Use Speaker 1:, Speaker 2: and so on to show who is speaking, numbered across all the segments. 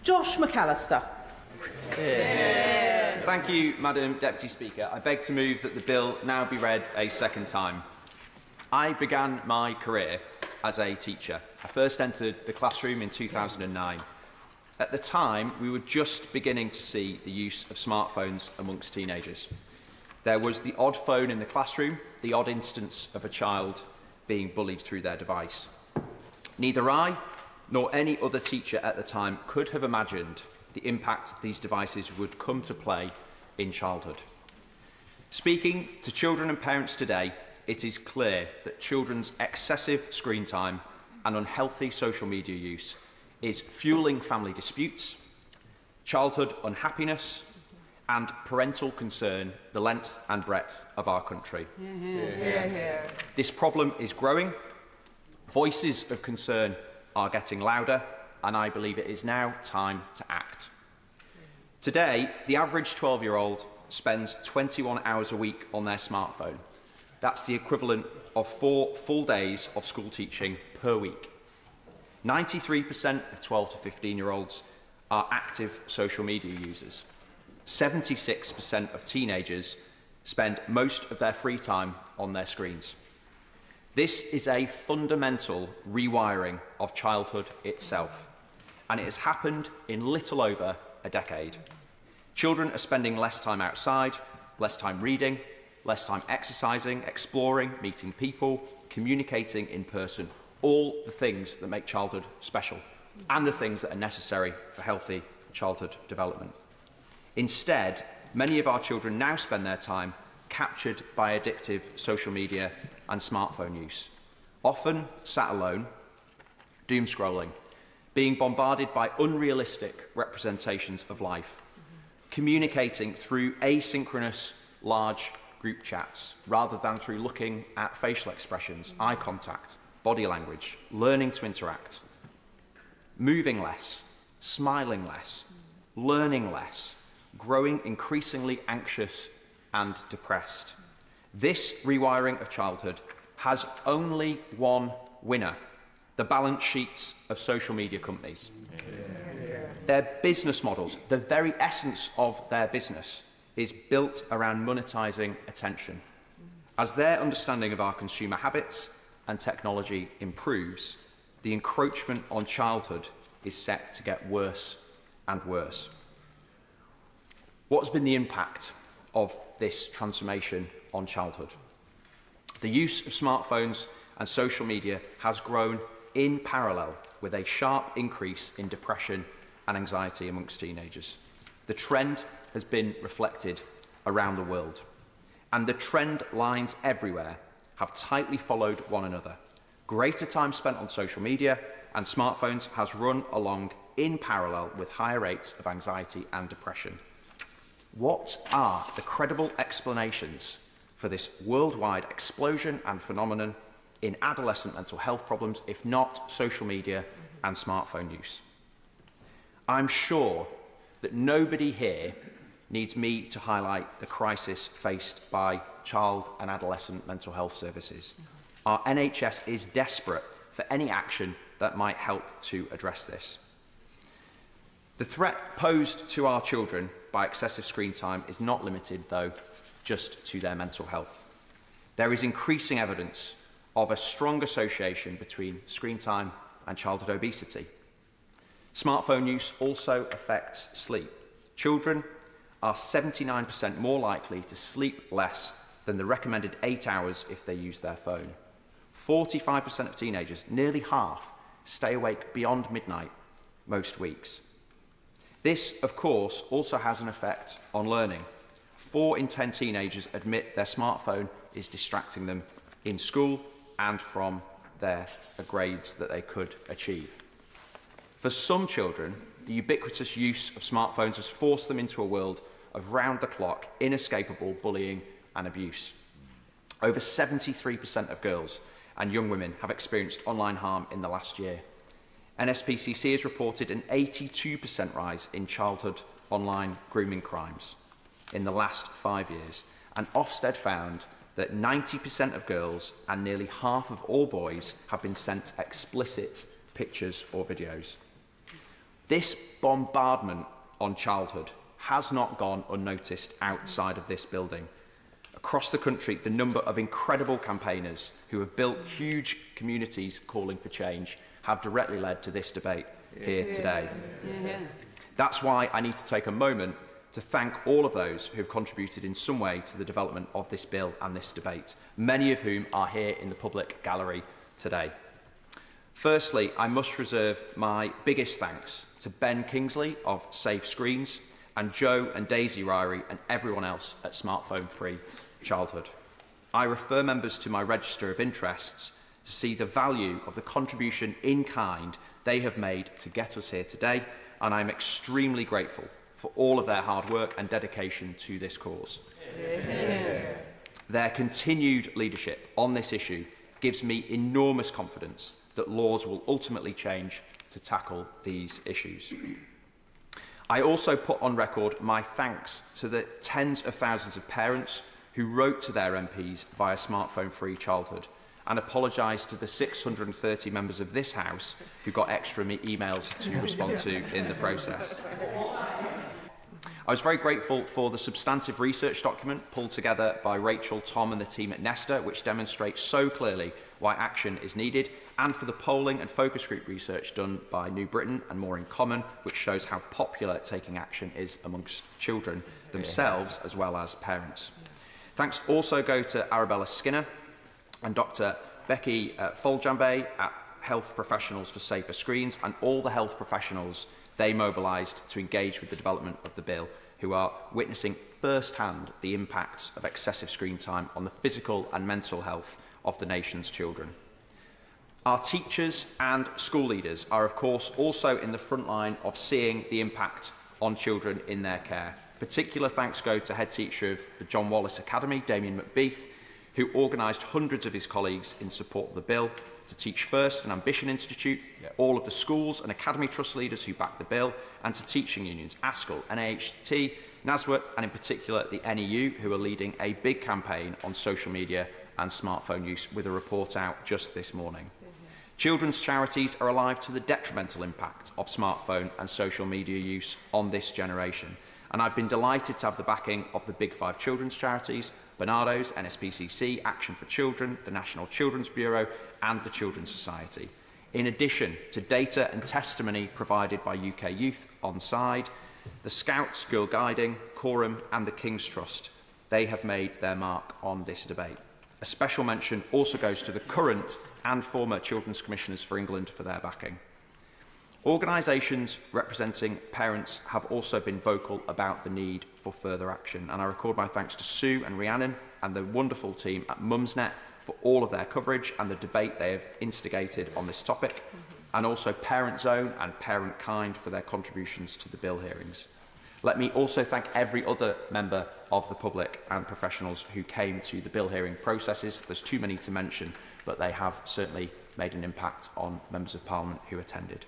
Speaker 1: Josh McAllister.
Speaker 2: Thank you, Madam Deputy Speaker. I beg to move that the bill now be read a second time. I began my career as a teacher. I first entered the classroom in 2009. At the time, we were just beginning to see the use of smartphones amongst teenagers. There was the odd phone in the classroom, the odd instance of a child being bullied through their device. Neither I nor any other teacher at the time could have imagined the impact these devices would come to play in childhood. Speaking to children and parents today, it is clear that children's excessive screen time and unhealthy social media use is fueling family disputes, childhood unhappiness, and parental concern the length and breadth of our country. This problem is growing. Voices of concern are getting louder, and I believe it is now time to act. Today, the average 12-year-old spends 21 hours a week on their smartphone. That's the equivalent of 4 full days of school teaching per week. 93% of 12 to 15-year-olds are active social media users. 76% of teenagers spend most of their free time on their screens. This is a fundamental rewiring of childhood itself, and it has happened in little over a decade. Children are spending less time outside, less time reading, less time exercising, exploring, meeting people, communicating in person, all the things that make childhood special and the things that are necessary for healthy childhood development. Instead, many of our children now spend their time captured by addictive social media and smartphone use, often sat alone, doom scrolling, being bombarded by unrealistic representations of life, communicating through asynchronous large group chats rather than through looking at facial expressions, eye contact, body language, learning to interact, moving less, smiling less, learning less, growing increasingly anxious and depressed. This rewiring of childhood has only one winner: the balance sheets of social media companies. Their business models, the very essence of their business, is built around monetising attention. As their understanding of our consumer habits and technology improves, the encroachment on childhood is set to get worse and worse. What has been the impact of this transformation on childhood? The use of smartphones and social media has grown in parallel with a sharp increase in depression and anxiety amongst teenagers. The trend has been reflected around the world, and the trend lines everywhere have tightly followed one another. Greater time spent on social media and smartphones has run along in parallel with higher rates of anxiety and depression. What are the credible explanations for this worldwide explosion and phenomenon in adolescent mental health problems, if not social media and smartphone use? I'm sure that nobody here needs me to highlight the crisis faced by child and adolescent mental health services. Our NHS is desperate for any action that might help to address this. The threat posed to our children by excessive screen time is not limited, though, just to their mental health. There is increasing evidence of a strong association between screen time and childhood obesity. Smartphone use also affects sleep. Children are 79% more likely to sleep less than the recommended 8 hours if they use their phone. 45% of teenagers, nearly half, stay awake beyond midnight most weeks. This, of course, also has an effect on learning. 4 in 10 teenagers admit their smartphone is distracting them in school and from their grades that they could achieve. For some children, the ubiquitous use of smartphones has forced them into a world of round-the-clock, inescapable bullying and abuse. Over 73% of girls and young women have experienced online harm in the last year. NSPCC has reported an 82% rise in childhood online grooming crimes in the last 5 years, and Ofsted found that 90% of girls and nearly half of all boys have been sent explicit pictures or videos. This bombardment on childhood has not gone unnoticed outside of this building. Across the country, the number of incredible campaigners who have built huge communities calling for change have directly led to this debate here today. That's why I need to take a moment to thank all of those who have contributed in some way to the development of this bill and this debate, many of whom are here in the public gallery today. Firstly, I must reserve my biggest thanks to Ben Kingsley of Safe Screens and Joe and Daisy Ryrie and everyone else at Smartphone Free Childhood. I refer members to my register of interests to see the value of the contribution in kind they have made to get us here today, and I'm extremely grateful for all of their hard work and dedication to this cause. Their continued leadership on this issue gives me enormous confidence that laws will ultimately change to tackle these issues. I also put on record my thanks to the tens of thousands of parents who wrote to their MPs via Smartphone Free Childhood and apologised to the 630 members of this House who got extra emails to respond to in the process. I was very grateful for the substantive research document pulled together by Rachel, Tom and the team at Nesta, which demonstrates so clearly why action is needed, and for the polling and focus group research done by New Britain and More in Common, which shows how popular taking action is amongst children themselves as well as parents. Thanks also go to Arabella Skinner and Dr. Becky Foljambe at Health Professionals for Safer Screens and all the health professionals they mobilised to engage with the development of the bill, who are witnessing firsthand the impacts of excessive screen time on the physical and mental health of the nation's children. Our teachers and school leaders are, of course, also in the front line of seeing the impact on children in their care. Particular thanks go to head teacher of the John Wallace Academy, Damien McBeath, who organised hundreds of his colleagues in support of the bill, to Teach First and Ambition Institute, all of the schools and academy trust leaders who backed the bill, and to teaching unions, ASCL, NAHT, NASWA, and in particular the NEU, who are leading a big campaign on social media and smartphone use, with a report out just this morning. Children's charities are alive to the detrimental impact of smartphone and social media use on this generation, and I've been delighted to have the backing of the Big Five children's charities, Barnardo's, NSPCC, Action for Children, the National Children's Bureau and the Children's Society. In addition to data and testimony provided by UK Youth On Side, the Scouts, Girl Guiding, Quorum and the King's Trust, they have made their mark on this debate. A special mention also goes to the current and former Children's Commissioners for England for their backing. Organisations representing parents have also been vocal about the need for further action, and I record my thanks to Sue and Rhiannon and the wonderful team at Mumsnet for all of their coverage and the debate they have instigated on this topic, and also Parent Zone and Parent Kind for their contributions to the bill hearings. Let me also thank every other member of the public and professionals who came to the bill hearing processes. There's too many to mention, but they have certainly made an impact on members of Parliament who attended.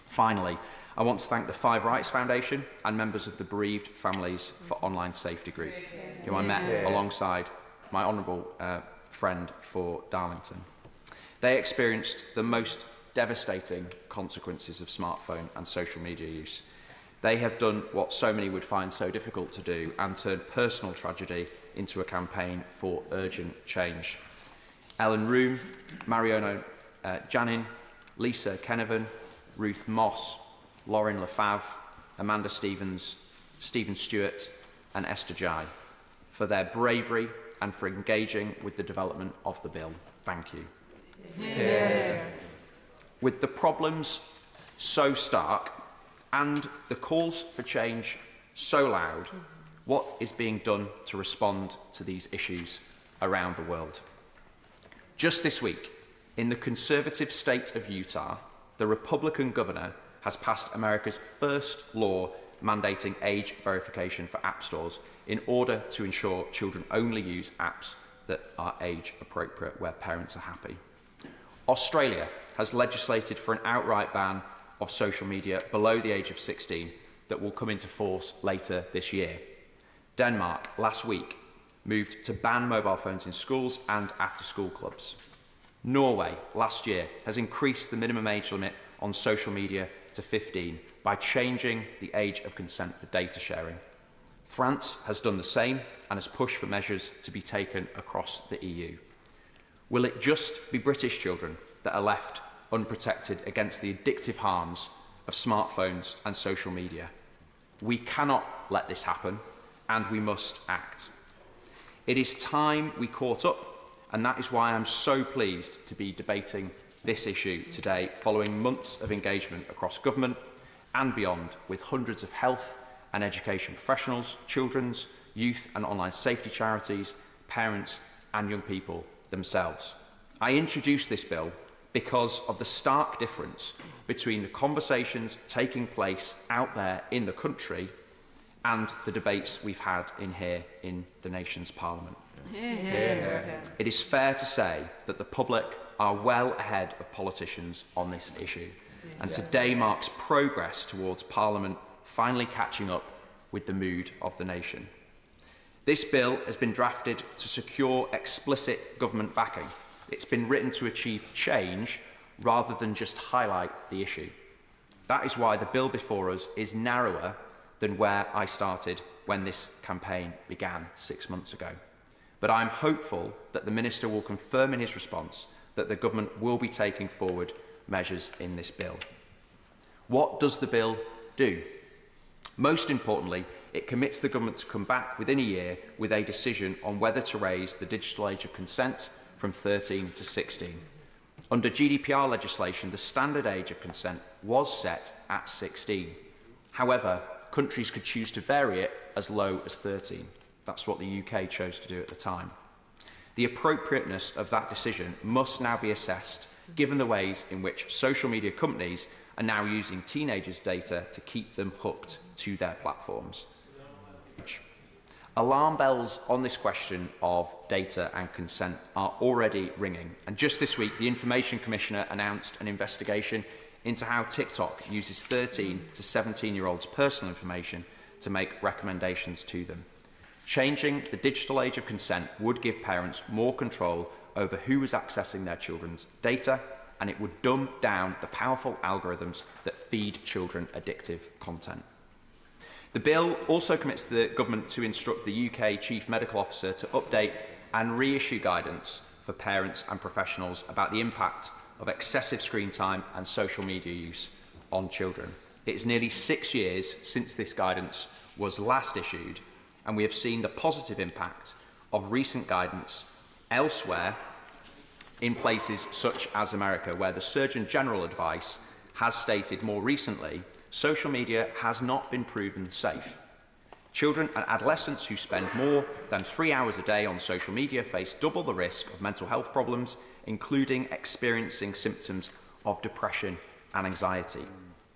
Speaker 2: Finally, I want to thank the Five Rights Foundation and members of the Bereaved Families for Online Safety Group, who I met alongside my honourable friend for Darlington. They experienced the most devastating consequences of smartphone and social media use. They have done what so many would find so difficult to do and turned personal tragedy into a campaign for urgent change. Ellen Room, Mariano Janin, Lisa Kenevan, Ruth Moss, Lauren Lefave, Amanda Stevens, Stephen Stewart and Esther Jai for their bravery and for engaging with the development of the bill. Thank you. With the problems so stark and the calls for change so loud, what is being done to respond to these issues around the world? Just this week, in the conservative state of Utah, the Republican governor has passed America's first law mandating age verification for app stores in order to ensure children only use apps that are age appropriate, where parents are happy. Australia has legislated for an outright ban of social media below the age of 16 that will come into force later this year. Denmark last week moved to ban mobile phones in schools and after-school clubs. Norway last year has increased the minimum age limit on social media to to 15 by changing the age of consent for data sharing. France has done the same and has pushed for measures to be taken across the EU. Will it just be British children that are left unprotected against the addictive harms of smartphones and social media? We cannot let this happen, and we must act. It is time we caught up, and that is why I'm so pleased to be debating this issue today, following months of engagement across government and beyond with hundreds of health and education professionals, children's, youth and online safety charities, parents and young people themselves. I introduced this bill because of the stark difference between the conversations taking place out there in the country and the debates we've had in here in the nation's parliament. It is fair to say that the public are well ahead of politicians on this issue, and today marks progress towards Parliament finally catching up with the mood of the nation. This bill has been drafted to secure explicit government backing. It's been written to achieve change rather than just highlight the issue. That is why the bill before us is narrower than where I started when this campaign began 6 months ago. But I'm hopeful that the Minister will confirm in his response that the government will be taking forward measures in this bill. What does the bill do? Most importantly, it commits the government to come back within a year with a decision on whether to raise the digital age of consent from 13 to 16. Under GDPR legislation, the standard age of consent was set at 16. However, countries could choose to vary it as low as 13. That's what the UK chose to do at the time. The appropriateness of that decision must now be assessed, given the ways in which social media companies are now using teenagers' data to keep them hooked to their platforms. Alarm bells on this question of data and consent are already ringing, and just this week the Information Commissioner announced an investigation into how TikTok uses 13 to 17-year-olds' personal information to make recommendations to them. Changing the digital age of consent would give parents more control over who was accessing their children's data, and it would dumb down the powerful algorithms that feed children addictive content. The bill also commits the government to instruct the UK Chief Medical Officer to update and reissue guidance for parents and professionals about the impact of excessive screen time and social media use on children. It is nearly 6 years since this guidance was last issued, and we have seen the positive impact of recent guidance elsewhere in places such as America, where the Surgeon General advice has stated more recently social media has not been proven safe. Children and adolescents who spend more than 3 hours a day on social media face double the risk of mental health problems, including experiencing symptoms of depression and anxiety.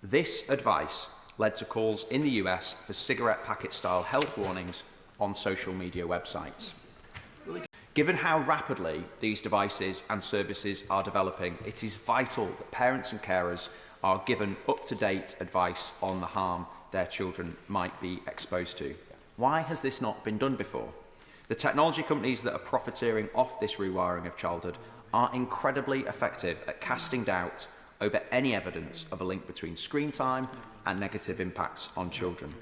Speaker 2: This advice led to calls in the US for cigarette packet-style health warnings on social media websites. Given how rapidly these devices and services are developing, it is vital that parents and carers are given up-to-date advice on the harm their children might be exposed to. Why has this not been done before? The technology companies that are profiteering off this rewiring of childhood are incredibly effective at casting doubt over any evidence of a link between screen time and negative impacts on children.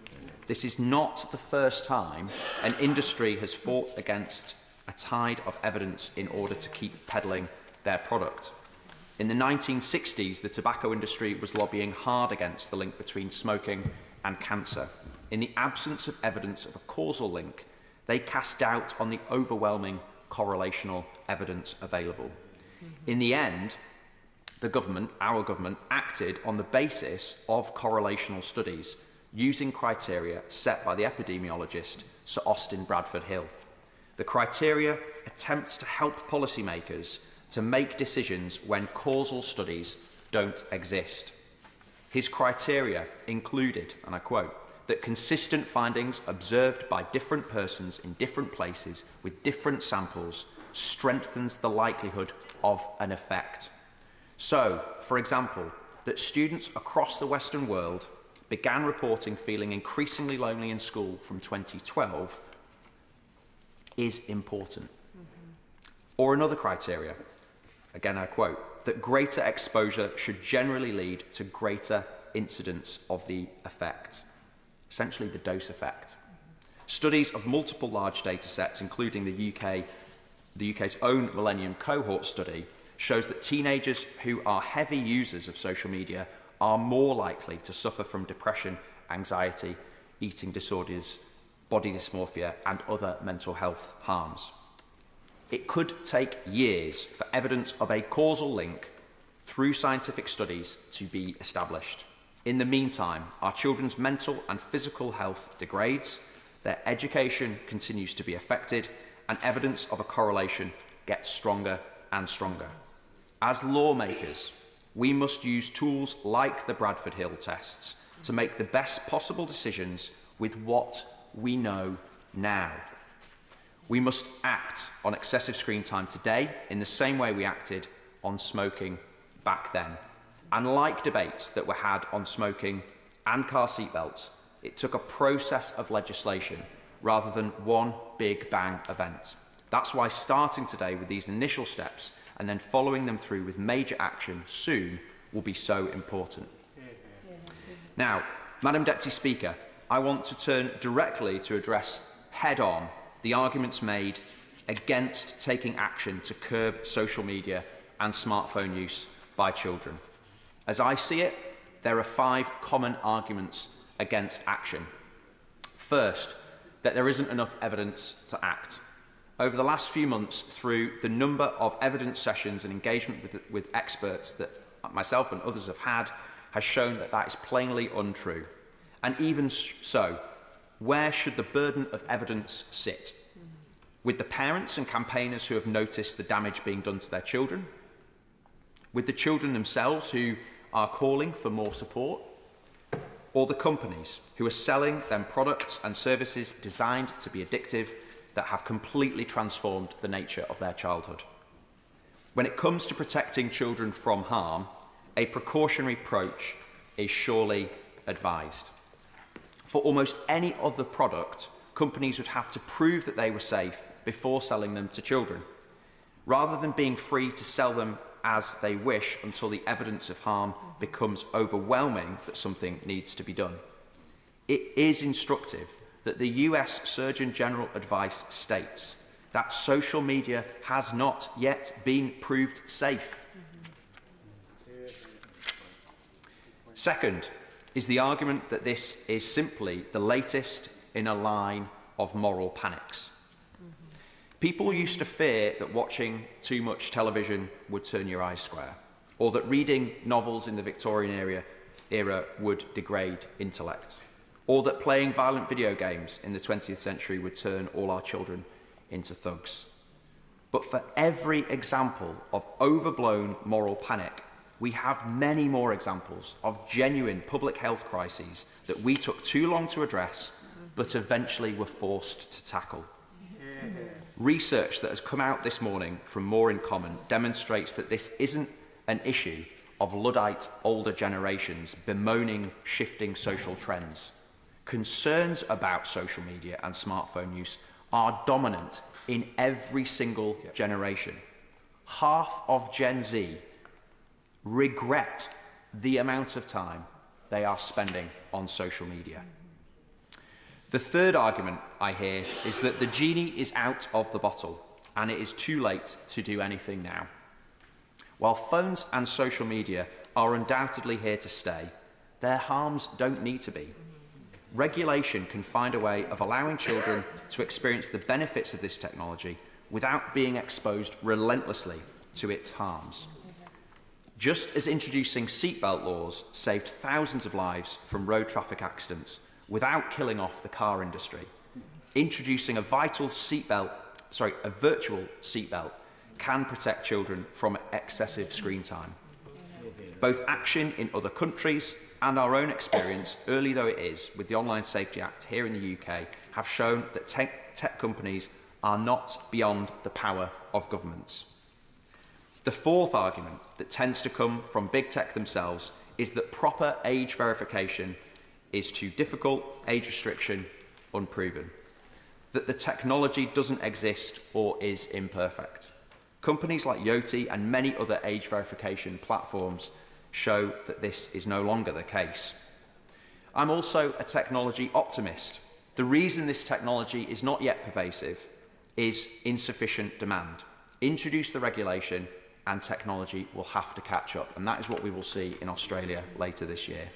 Speaker 2: This is not the first time an industry has fought against a tide of evidence in order to keep peddling their product. In the 1960s, the tobacco industry was lobbying hard against the link between smoking and cancer. In the absence of evidence of a causal link, they cast doubt on the overwhelming correlational evidence available. In the end, the government, our government, acted on the basis of correlational studies using criteria set by the epidemiologist Sir Austin Bradford Hill. The criteria attempts to help policymakers to make decisions when causal studies don't exist. His criteria included, and I quote, that consistent findings observed by different persons in different places with different samples strengthens the likelihood of an effect. So, for example, that students across the Western world began reporting feeling increasingly lonely in school from 2012 is important. Or another criteria, again I quote, that greater exposure should generally lead to greater incidence of the effect, essentially the dose effect. Studies of multiple large data sets, including the UK's own Millennium Cohort study, shows that teenagers who are heavy users of social media are more likely to suffer from depression, anxiety, eating disorders, body dysmorphia, and other mental health harms. It could take years for evidence of a causal link through scientific studies to be established. In the meantime, our children's mental and physical health degrades, their education continues to be affected, and evidence of a correlation gets stronger and stronger. As lawmakers, we must use tools like the Bradford Hill tests to make the best possible decisions with what we know now. We must act on excessive screen time today in the same way we acted on smoking back then. And like debates that were had on smoking and car seatbelts, it took a process of legislation rather than one big bang event. That's why starting today with these initial steps and then following them through with major action soon will be so important. Now, Madam Deputy Speaker, I want to turn directly to address head-on the arguments made against taking action to curb social media and smartphone use by children. As I see it, there are 5 common arguments against action. First, that there isn't enough evidence to act. Over the last few months, through the number of evidence sessions and engagement with experts that myself and others have had, has shown that that is plainly untrue. And even so, where should the burden of evidence sit? With the parents and campaigners who have noticed the damage being done to their children? With the children themselves who are calling for more support? Or the companies who are selling them products and services designed to be addictive that have completely transformed the nature of their childhood? When it comes to protecting children from harm, a precautionary approach is surely advised. For almost any other product, companies would have to prove that they were safe before selling them to children, rather than being free to sell them as they wish until the evidence of harm becomes overwhelming that something needs to be done. It is instructive that the US Surgeon General advice states that social media has not yet been proved safe. Second is the argument that this is simply the latest in a line of moral panics. People used to fear that watching too much television would turn your eyes square, or that reading novels in the Victorian era would degrade intellect, or that playing violent video games in the 20th century would turn all our children into thugs. But for every example of overblown moral panic, we have many more examples of genuine public health crises that we took too long to address, but eventually were forced to tackle. Research that has come out this morning from More in Common demonstrates that this isn't an issue of Luddite older generations bemoaning shifting social trends. Concerns about social media and smartphone use are dominant in every single generation. Half of Gen Z regret the amount of time they are spending on social media. The third argument I hear is that the genie is out of the bottle and it is too late to do anything now. While phones and social media are undoubtedly here to stay, their harms don't need to be. Regulation can find a way of allowing children to experience the benefits of this technology without being exposed relentlessly to its harms. Just as introducing seatbelt laws saved thousands of lives from road traffic accidents without killing off the car industry, introducing a virtual seatbelt can protect children from excessive screen time. Both action in other countries and our own experience, early though it is, with the Online Safety Act here in the UK, have shown that tech companies are not beyond the power of governments. The fourth argument that tends to come from big tech themselves is that proper age verification is too difficult, age restriction unproven, that the technology doesn't exist or is imperfect. Companies like Yoti and many other age verification platforms show that this is no longer the case. I'm also a technology optimist. The reason this technology is not yet pervasive is insufficient demand. Introduce the regulation and technology will have to catch up, and that is what we will see in Australia later this year.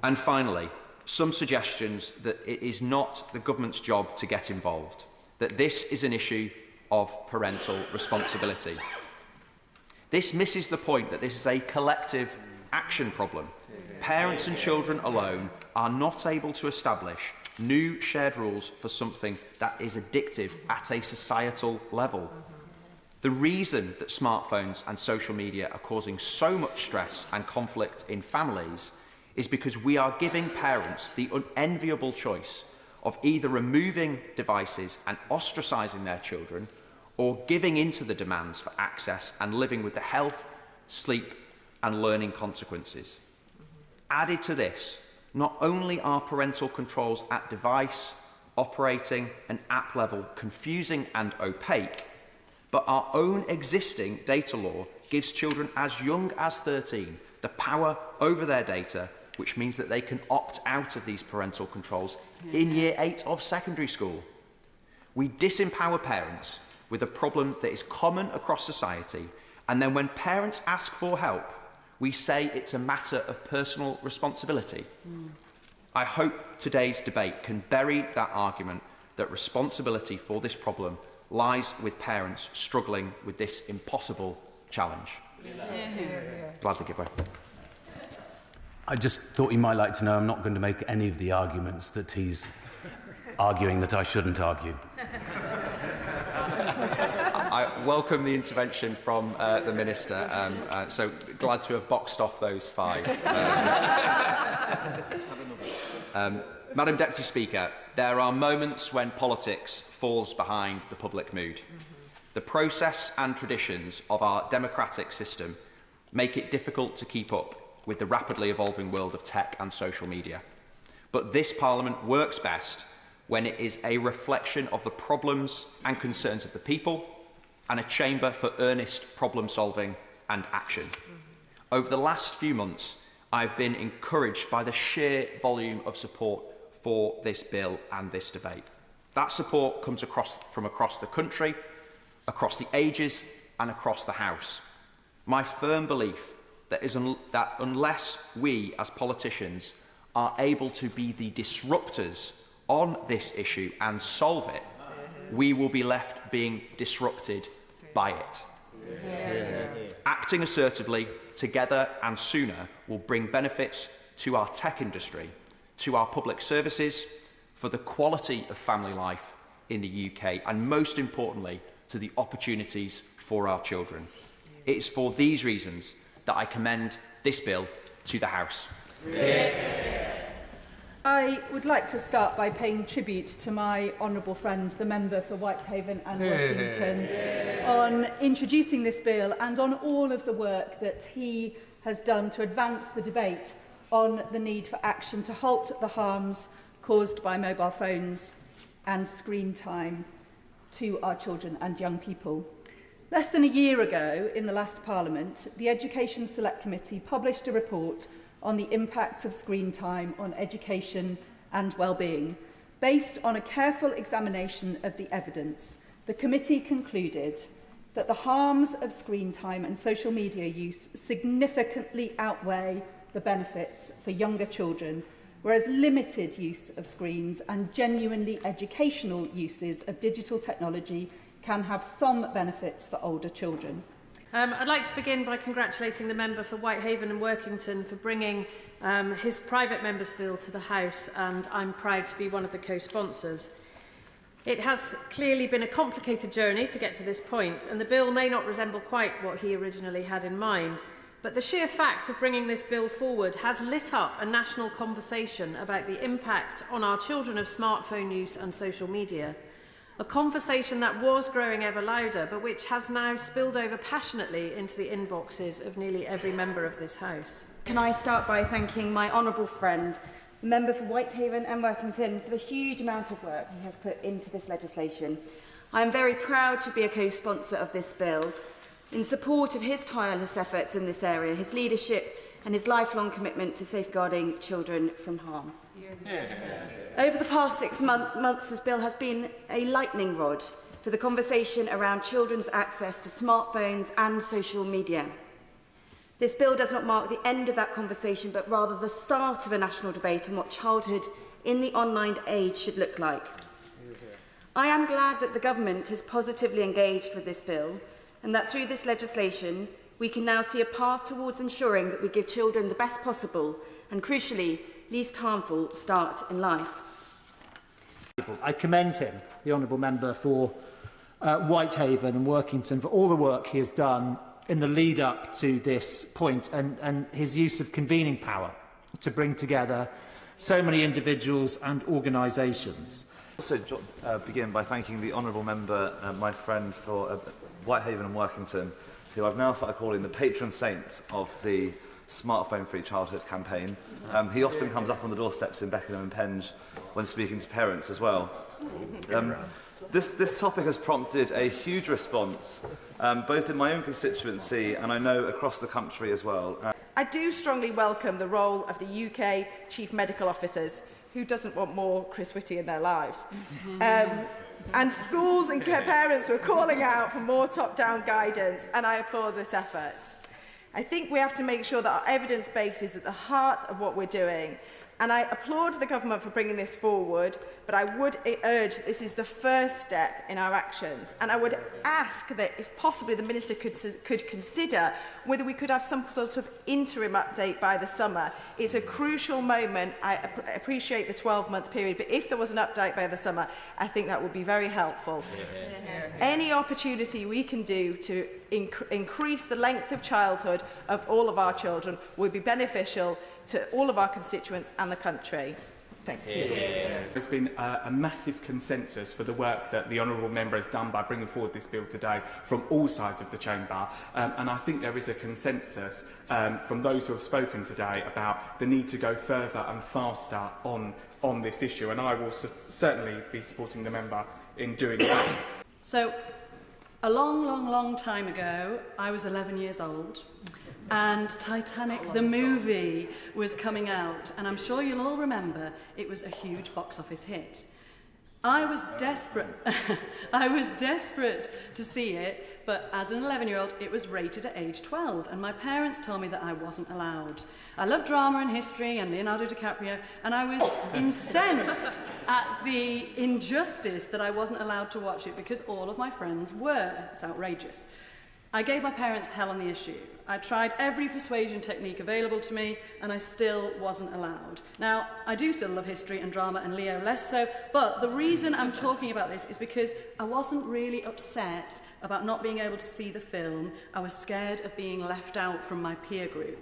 Speaker 2: And finally, some suggestions that it is not the government's job to get involved, that this is an issue of parental responsibility. This misses the point that this is a collective action problem. Parents and children alone are not able to establish new shared rules for something that is addictive at a societal level. The reason that smartphones and social media are causing so much stress and conflict in families is because we are giving parents the unenviable choice of either removing devices and ostracising their children or giving into the demands for access and living with the health, sleep and learning consequences. Added to this, not only are parental controls at device, operating and app level confusing and opaque, but our own existing data law gives children as young as 13 the power over their data, which means that they can opt out of these parental controls in Year 8 of secondary school. We disempower parents with a problem that is common across society, and then when parents ask for help, we say it's a matter of personal responsibility. I hope today's debate can bury that argument that responsibility for this problem lies with parents struggling with this impossible challenge. Gladly give way.
Speaker 1: I just thought you might like to know I'm not going to make any of the arguments that he's arguing that I shouldn't argue.
Speaker 2: I welcome the intervention from the Minister, so glad to have boxed off those 5. Madam Deputy Speaker, there are moments when politics falls behind the public mood. The process and traditions of our democratic system make it difficult to keep up with the rapidly evolving world of tech and social media. But this Parliament works best when it is a reflection of the problems and concerns of the people and a chamber for earnest problem solving and action. Over the last few months, I've been encouraged by the sheer volume of support for this bill and this debate. That support comes from across the country, across the ages and across the House. My firm belief that unless we as politicians are able to be the disruptors on this issue and solve it, we will be left being disrupted by it. Acting assertively, together and sooner, will bring benefits to our tech industry, to our public services, for the quality of family life in the UK, and most importantly, to the opportunities for our children. It is for these reasons that I commend this bill to the House.
Speaker 3: I would like to start by paying tribute to my honourable friend, the member for Whitehaven and Workington, on introducing this bill and on all of the work that he has done to advance the debate on the need for action to halt the harms caused by mobile phones and screen time to our children and young people. Less than a year ago, in the last Parliament, the Education Select Committee published a report on the impacts of screen time on education and well-being. Based on a careful examination of the evidence, the committee concluded that the harms of screen time and social media use significantly outweigh the benefits for younger children, whereas limited use of screens and genuinely educational uses of digital technology can have some benefits for older children.
Speaker 4: I'd like to begin by congratulating the member for Whitehaven and Workington for bringing his private member's bill to the House, and I'm proud to be one of the co-sponsors. It has clearly been a complicated journey to get to this point, and the bill may not resemble quite what he originally had in mind. But the sheer fact of bringing this bill forward has lit up a national conversation about the impact on our children of smartphone use and social media. A conversation that was growing ever louder, but which has now spilled over passionately into the inboxes of nearly every member of this House.
Speaker 5: Can I start by thanking my honourable friend, the member for Whitehaven and Workington, for the huge amount of work he has put into this legislation. I am very proud to be a co-sponsor of this bill. in support of his tireless efforts in this area, his leadership and his lifelong commitment to safeguarding children from harm. Over the past 6 months, this bill has been a lightning rod for the conversation around children's access to smartphones and social media. This bill does not mark the end of that conversation, but rather the start of a national debate on what childhood in the online age should look like. I am glad that the government has positively engaged with this bill and that through this legislation we can now see a path towards ensuring that we give children the best possible and, crucially, least harmful start in life.
Speaker 6: I commend him, the Honourable Member for Whitehaven and Workington, for all the work he has done in the lead up to this point and his use of convening power to bring together so many individuals and organisations.
Speaker 7: Also begin by thanking the Honourable Member, my friend for Whitehaven and Workington, who I've now started calling the patron saint of the Smartphone Free Childhood campaign. He often comes up on the doorsteps in Beckenham and Penge when speaking to parents as well. This topic has prompted a huge response, both in my own constituency and I know across the country as well.
Speaker 8: I do strongly welcome the role of the UK Chief Medical Officers. Who doesn't want more Chris Whitty in their lives? And schools and parents were calling out for more top-down guidance, and I applaud this effort. I think we have to make sure that our evidence base is at the heart of what we're doing. And I applaud the government for bringing this forward, but I would urge that this is the first step in our actions. And I would ask that, if possibly, the Minister could consider whether we could have some sort of interim update by the summer. It's a crucial moment. I appreciate the 12-month period, but if there was an update by the summer, I think that would be very helpful. Any opportunity we can do to increase the length of childhood of all of our children would be beneficial to all of our constituents and the country. Thank you.
Speaker 9: There's been a massive consensus for the work that the Honourable Member has done by bringing forward this bill today from all sides of the chamber, and I think there is a consensus from those who have spoken today about the need to go further and faster on this issue, and I will certainly be supporting the member in doing that.
Speaker 10: So, a long time ago, I was 11 years old, and Titanic, the movie, was coming out, and I'm sure you'll all remember it was a huge box office hit. I was desperate. I was desperate to see it, but as an 11-year-old, it was rated at age 12, and my parents told me that I wasn't allowed. I love drama and history and Leonardo DiCaprio, and I was incensed at the injustice that I wasn't allowed to watch it because all of my friends were. It's outrageous. I gave my parents hell on the issue. I tried every persuasion technique available to me, and I still wasn't allowed. Now, I do still love history and drama, and Leo less so, but the reason I'm talking about this is because I wasn't really upset about not being able to see the film. I was scared of being left out from my peer group.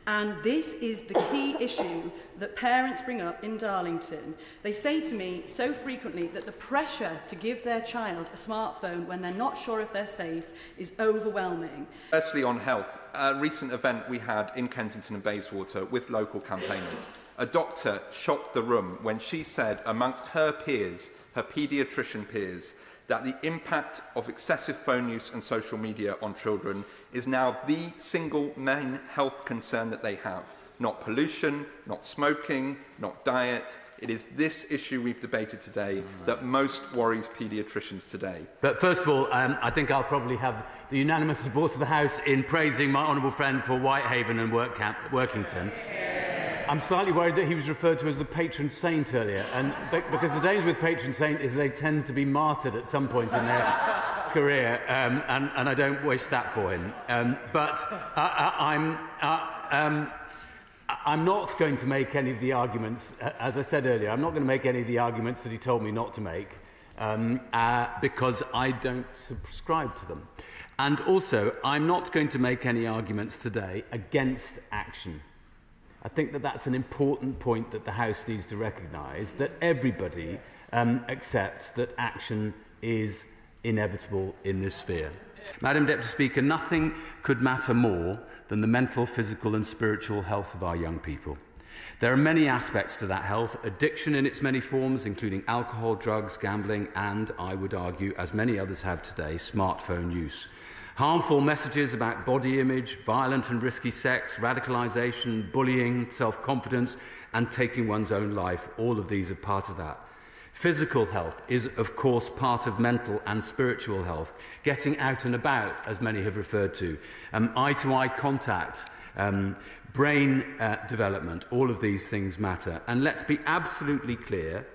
Speaker 10: And this is the key issue that parents bring up in Darlington. They say to me so frequently that the pressure to give their child a smartphone when they're not sure if they're safe is overwhelming.
Speaker 11: Firstly, on health, a recent event we had in Kensington and Bayswater with local campaigners. A doctor shocked the room when she said amongst her peers, her paediatrician peers, that the impact of excessive phone use and social media on children is now the single main health concern that they have. Not pollution, not smoking, not diet. It is this issue we've debated today that most worries paediatricians today.
Speaker 1: But first of all, I think I'll probably have the unanimous support of the House in praising my honourable friend for Whitehaven and Workington. I'm slightly worried that he was referred to as the patron saint earlier, and because the danger with patron saint is they tend to be martyred at some point in their career, and I don't wish that for him. I'm not going to make any of the arguments, as I said earlier, I'm not going to make any of the arguments that he told me not to make, because I don't subscribe to them. And also, I'm not going to make any arguments today against action. I think that that's an important point that the House needs to recognise, that everybody accepts that action is inevitable in this sphere. Madam Deputy Speaker, nothing could matter more than the mental, physical and spiritual health of our young people. There are many aspects to that health, addiction in its many forms, including alcohol, drugs, gambling and, I would argue, as many others have today, smartphone use. Harmful messages about body image, violent and risky sex, radicalisation, bullying, self-confidence, and taking one's own life, all of these are part of that. Physical health is, of course, part of mental and spiritual health. Getting out and about, as many have referred to, eye-to-eye contact, brain development, all of these things matter. And let's be absolutely clear,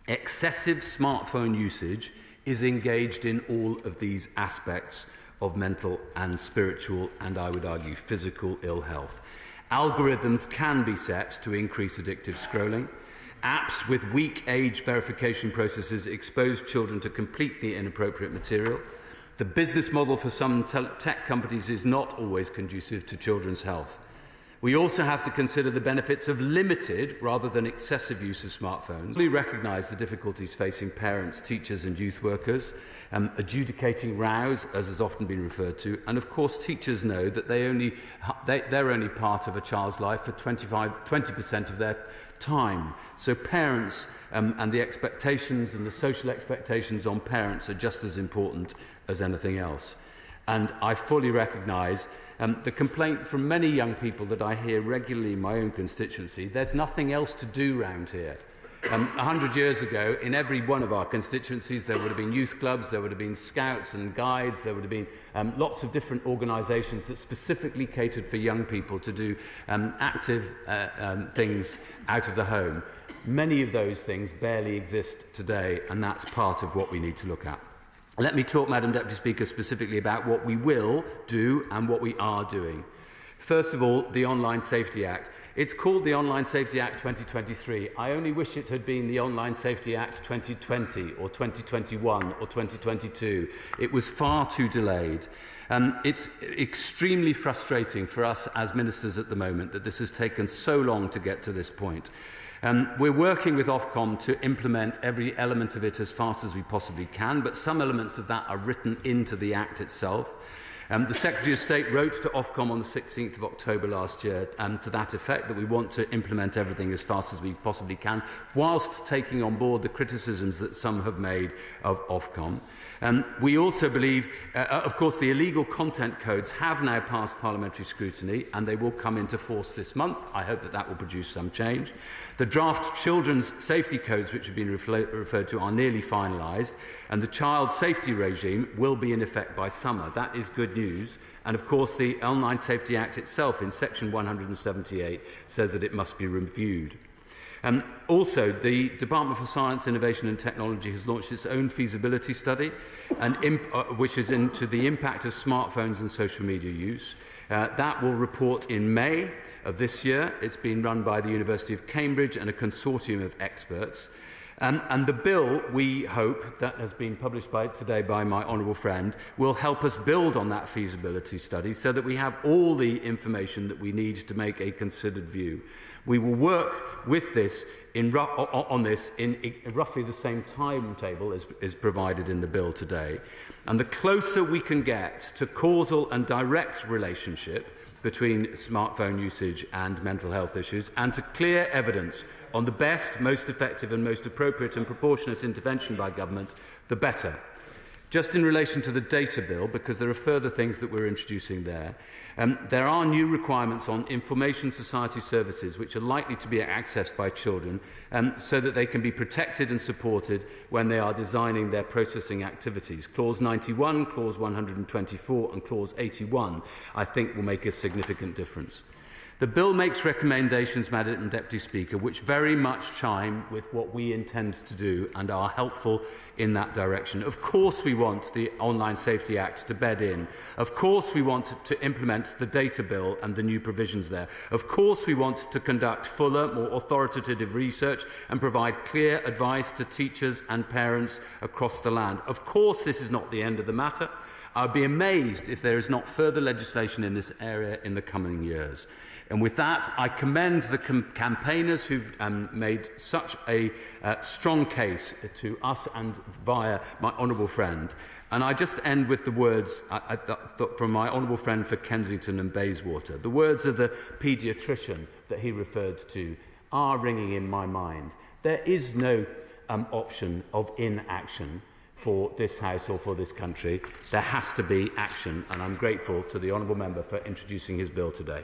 Speaker 1: excessive smartphone usage is engaged in all of these aspects of mental and spiritual, and I would argue physical ill health. Algorithms can be set to increase addictive scrolling. Apps with weak age verification processes expose children to completely inappropriate material. The business model for some tech companies is not always conducive to children's health. We also have to consider the benefits of limited rather than excessive use of smartphones. We recognise the difficulties facing parents, teachers and youth workers, adjudicating rows, as has often been referred to, and of course teachers know that they're only part of a child's life for 20% of their time. So parents and the expectations and the social expectations on parents are just as important as anything else. And I fully recognise the complaint from many young people that I hear regularly in my own constituency: there's nothing else to do round here. 100 years ago, in every one of our constituencies, there would have been youth clubs, there would have been scouts and guides, there would have been lots of different organisations that specifically catered for young people to do active things out of the home. Many of those things barely exist today, and that's part of what we need to look at. Let me talk, Madam Deputy Speaker, specifically about what we will do and what we are doing. First of all, the Online Safety Act. It's called the Online Safety Act 2023. I only wish it had been the Online Safety Act 2020 or 2021 or 2022. It was far too delayed. It's extremely frustrating for us as ministers at the moment that this has taken so long to get to this point. We're working with Ofcom to implement every element of it as fast as we possibly can, but some elements of that are written into the Act itself. The Secretary of State wrote to Ofcom on the 16th of October last year to that effect, that we want to implement everything as fast as we possibly can, whilst taking on board the criticisms that some have made of Ofcom. We also believe, of course, the illegal content codes have now passed parliamentary scrutiny and they will come into force this month. I hope that that will produce some change. The draft children's safety codes, which have been referred to, are nearly finalised, and the child safety regime will be in effect by summer. That is good news. And of course, the Online Safety Act itself, in section 178, says that it must be reviewed. Also, the Department for Science, Innovation and Technology has launched its own feasibility study, which is into the impact of smartphones and social media use. That will report in May of this year. It's been run by the University of Cambridge and a consortium of experts. And the bill, we hope, that has been published today by my honourable friend, will help us build on that feasibility study so that we have all the information that we need to make a considered view. We will work with this in roughly the same timetable as is provided in the bill today. And the closer we can get to causal and direct relationship between smartphone usage and mental health issues, and to clear evidence on the best, most effective and most appropriate and proportionate intervention by government, the better. Just in relation to the data bill, because there are further things that we're introducing there, there are new requirements on information society services which are likely to be accessed by children so that they can be protected and supported when they are designing their processing activities. Clause 91, Clause 124 and Clause 81, I think, will make a significant difference. The bill makes recommendations, Madam Deputy Speaker, which very much chime with what we intend to do and are helpful in that direction. Of course we want the Online Safety Act to bed in. Of course we want to implement the data bill and the new provisions there. Of course we want to conduct fuller, more authoritative research and provide clear advice to teachers and parents across the land. Of course this is not the end of the matter. I'd be amazed if there is not further legislation in this area in the coming years. And with that, I commend the campaigners who've made such a strong case to us and via my honourable friend. And I just end with the words from my honourable friend for Kensington and Bayswater. The words of the paediatrician that he referred to are ringing in my mind. There is no option of inaction for this House or for this country. There has to be action, and I'm grateful to the honourable member for introducing his bill today.